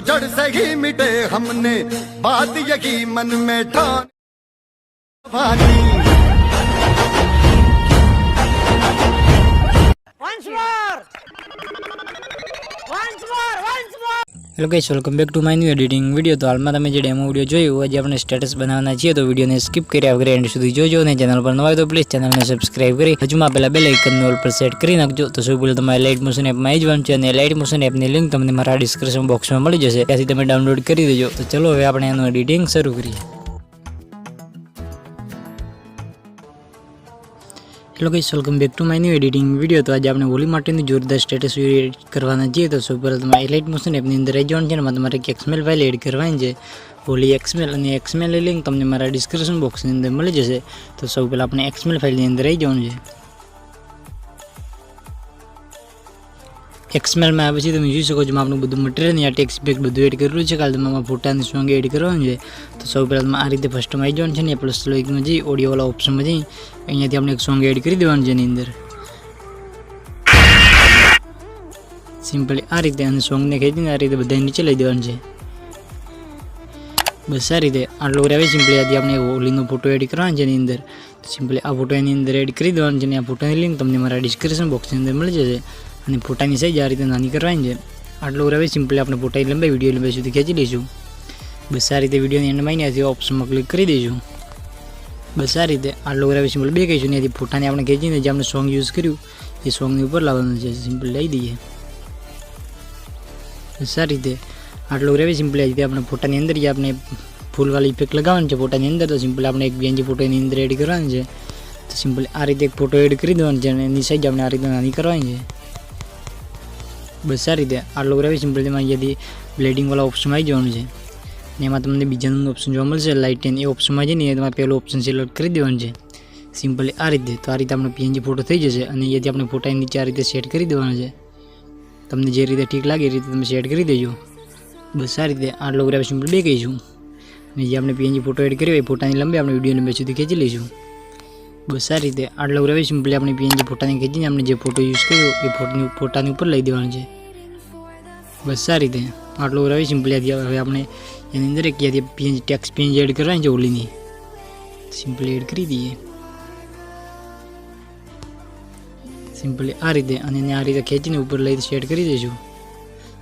जड़ से ही मिटे हमने बात यही मन में ठान hello guys welcome back to my new editing video. तो हाल में તમે જે ડેમો વિડિયો જોયો આજે આપણે સ્ટેટસ બનાવવાના છીએ તો વિડિયોને સ્કીપ કર્યા વગર એન્ડ સુધી જોજો અને ચેનલ પર નવા હોય તો પ્લીઝ ચેનલને સબસ્ક્રાઇબ કરી હજુમાં પહેલા બેલ આઇકનને ઓલ પર સેટ કરી નાખજો તો સૌ પહેલા તમારે લાઇટ મોશન એપમાં આવી જવાનું છે અને લાઇટ મોશન એપની લિંક તમને મારા ડિસ્ક્રિપ્શન બોક્સમાં મળી જશે ત્યાંથી તમે ડાઉનલોડ કરી દેજો। તો ચલો હવે આપણે એનું એડિટિંગ શરૂ કરીએ। Hello guys welcome back to my new editing video. तो आज आपने होली माटेनी जोरदार स्टेटस एडिट करवाना चाहिए तो सब पहले तुम्हारे लाइट मोशन एपनी अंदर आई जवानुं छे ने તમારે એક XML ફાઇલ એડ કરવાની છે હોલી XML અને XML ની લિંક તમને મારા ડિસ્ક્રિપ્શન બોક્સની અંદર મળી જશે। તો સૌ પહેલા આપણે XML ફાઇલની અંદર આવી જવાનું છે। XML માં આવે છે તમે જોઈ શકો છો આપણું બધું મટીરીયલ ને આ ટેક્સ્ટ ઇફેક્ટ બધું એડ કરેલું છે કાલે તમારે ફોટાની સોંગ એડ કરવાનું છે। તો સૌ પહેલા તમે આ રીતે ફર્સ્ટ માં આવી જવાનું છે ને પ્લસ લોઇકમાં જઈ ઓડિયો વાળા ઓપ્શનમાં જઈ અહીંયાથી આપણે એક સોંગ એડ કરી દેવાનું છે એની અંદર સિમ્પલી આ રીતે અને સોંગને ખેંચીને આ રીતે બધા નીચે લઈ દેવાનું છે બસ આ રીતે આટલો આવે। સિમ્પલી આથી આપણે હોલીનો ફોટો એડ કરવાનો છે એની અંદર સિમ્પલી આ ફોટો એની અંદર એડ કરી દેવાનો છે અને આ ફોટોની લિંક તમને મારા ડિસ્ક્રિપ્શન બોક્સની અંદર મળી જશે અને ફોટાની સાઈઝ આ રીતે નાની કરવાની છે આટલો આવે। સિમ્પલી આપણે ફોટાની લંબાઈ વિડીયો લંબાઈ સુધી ખેંચી લઈશું બસ આ રીતે વિડીયોની એન્ડમાં અહીંયાથી ઓપ્શનમાં ક્લિક કરી દઈશું બસ આ રીતે આટલો આવે। સિમ્પલ બે કહીશું ત્યાંથી ફોટાને આપણે ખેંચીને જે આપણે સોંગ યુઝ કર્યું એ સોંગની ઉપર લાવવાનું છે સિમ્પલ લઈ દઈએ બસ આ રીતે આટલો આવે। સિમ્પલી આ રીતે આપણે ફોટાની અંદર જે આપણે ફૂલવાળી ઇફેક્ટ લગાવવાની છે ફોટાની અંદર તો સિમ્પલ આપણે એક બીજી ફોટોની અંદર એડ કરવાની છે તો સિમ્પલ આ રીતે એક ફોટો એડ કરી દેવાનો છે અને એની સાઈઝ આપણે આ રીતે નાની કરવાની છે બસ આ રીતે આટલો આવે। સિમ્પલ તેમાં અહીંયાથી બ્લેડિંગવાળા ઓપ્શન આવી જવાનું છે અને એમાં તમને બીજાનું ઓપ્શન જોવા મળશે લાઇટ એન્ડ એ ઓપ્શનમાં જઈને તમારે પહેલો ઓપ્શન સિલેક્ટ કરી દેવાનું છે સિમ્પલી આ રીતે। તો આ રીતે આપણો PNG ફોટો થઈ જશે અને અહીંયાથી આપણે ફોટાની નીચે આ રીતે સેટ કરી દેવાનો છે તમને જે રીતે ઠીક લાગે એ રીતે તમે સેટ કરી દેજો બસ આ રીતે આટલો આવે। સિમ્પલ બે કહીશું અને જે આપણે PNG ફોટો એડ કર્યો એ ફોટાની લંબાઈ આપણે વિડીયો લંબાઈ સુધી ખેંચી લઈશું બસ આ રીતે આટલો આવે। સિમ્પલી આપણે PNG ફોટાને ખેંચીને આપણે જે ફોટો યુઝ કર્યો એ ફોટાની ઉપર લઈ દેવાનો છે બસ આ રીતે આટલો આવે। સિમ્પલી હવે આપણે એની અંદર એક PNG ટેક્સ્ટ PNG એડ કરવાની છે હોલીની સિમ્પલી એડ કરી દઈએ સિમ્પલી આ રીતે અને એને આ રીતે ખેંચીને ઉપર લઈ સેટ કરી દઈશું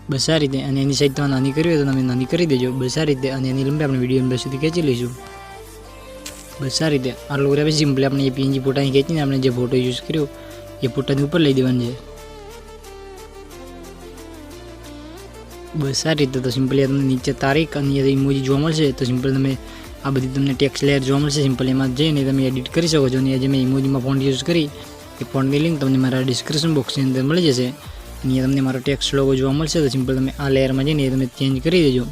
બસ આ રીતે અને એની સાઈઝ તમે નાની કરવી હોય તો તમે નાની કરી દેજો બસ આ રીતે અને એની લંબાઈ આપણે વિડીયો લંબાઈ સુધી ખેંચી લઈશું બસ આ રીતે આટલું આવે। સિમ્પલી આપણે એ PNG ફોટાની ખેંચીને આપણે જે ફોટો યુઝ કર્યો એ ફોટાની ઉપર લઈ દેવાનું છે બસ આ રીતે। તો સિમ્પલી તમને નીચે તારીખ અને ઇમોજી જોવા મળશે તો સિમ્પલ તમે આ બધી તમને ટેક્સ્ટ લેયર જોવા મળશે સિમ્પલ એમાં જઈને તમે એડિટ કરી શકો છો અને જે મેં ઇમોજીમાં ફોન્ટ યુઝ કરી એ ફોન્ટની લિંક તમને મારા ડિસ્ક્રિપ્શન બોક્સની અંદર મળી જશે અને તમને મારો ટેક્સ્ટ લોગો જોવા મળશે તો સિમ્પલ તમે આ લેયરમાં જઈને એ તમે ચેન્જ કરી દેજો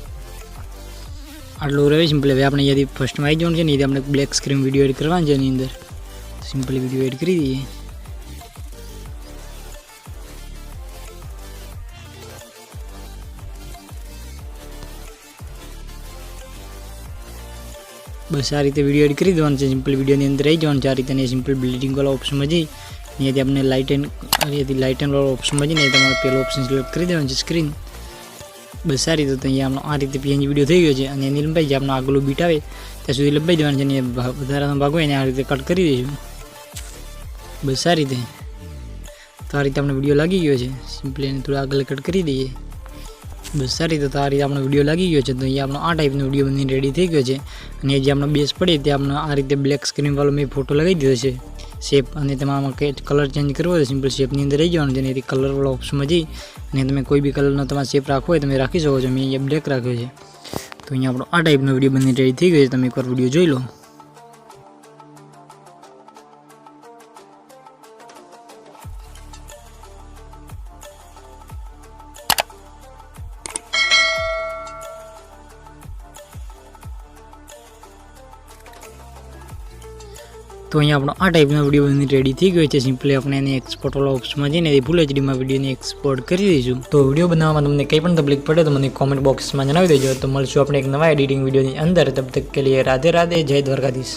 આટલું રહે। સિમ્પલ હવે આપણે અહીંયાથી ફર્સ્ટમાં આવી જવાનું છે ને એ આપણે બ્લેક સ્ક્રીન વિડીયો એડ કરવાની છે એની અંદર સિમ્પલી વિડીયો એડ કરી દઈએ બસ આ રીતે વિડીયો એડ કરી દેવાનું છે સિમ્પલ વિડીયોની અંદર આવી જવાનું છે આ રીતે સિમ્પલ બ્લેડિંગવાળા ઓપ્શનમાં જઈ અહીંયાથી આપણે લાઇટ એન્ડ વાળો ઓપ્શનમાં જઈને તમારે પહેલો ઓપ્શન સિલેક્ટ કરી દેવાનું છે સ્ક્રીન બસ આ રીતે। તો અહીંયા આપણો આ રીતે PNG વિડીયો થઈ ગયો છે અને એની લંબાઈ જે આપણો આગળ બીટ આવે ત્યાં સુધી લંબાઈ દેવાનું છે અને વધારાનો ભાગ હોય એને આ રીતે કટ કરી દઈશું બસ આ રીતે। તો આ રીતે આપણો વિડીયો લાગી ગયો છે સિમ્પલી એને થોડા આગળ કટ કરી દઈએ બસ આ રીતે। તો આ રીતે આપણો વિડીયો લાગી ગયો છે તો અહીંયા આપણો આ ટાઈપનો વિડીયો બનીને રેડી થઈ ગયો છે અને જે આપણો બેઝ પડે તે આપણો આ રીતે બ્લેક સ્ક્રીનવાળો મેં ફોટો લગાવી દીધો છે શેપ અને તેમાં કલર ચેન્જ કરવો હોય સિમ્પલ શેપની અંદર રહી જવાનું છે અને એથી કલરવાળા ઓપ્શનમાં જઈ અને તમે કોઈ બી કલરનો તમારે શેપ રાખવો હોય તમે રાખી શકો છો મેં અહીંયા બ્લેક રાખ્યો છે તો અહીંયા આપણો આ ટાઈપનો વિડીયો બનીને રેડી થઈ ગયો છે તમે એકવાર વિડીયો જોઈ લો। તો અહીંયા આપણો આ ટાઈપનો વિડીયો બની રેડી થઈ ગયો છે સિમ્પલી આપણે એને એક્સપોર્ટ વાળા ઓપ્શનમાં જઈને ફૂલ HDમાં વિડીયોને એક્સપોર્ટ કરી દઈશું। તો વિડીયો બનાવવામાં તમને કંઈ પણ તકલીફ પડે તો મને કોમેન્ટ બોક્સમાં જણાવી દેજો। તો મળશું આપણે એક નવા એડિટિંગ વિડીયોની અંદર તબ તક કે લીએ રાધે રાધે જય દ્વારકાધીશ।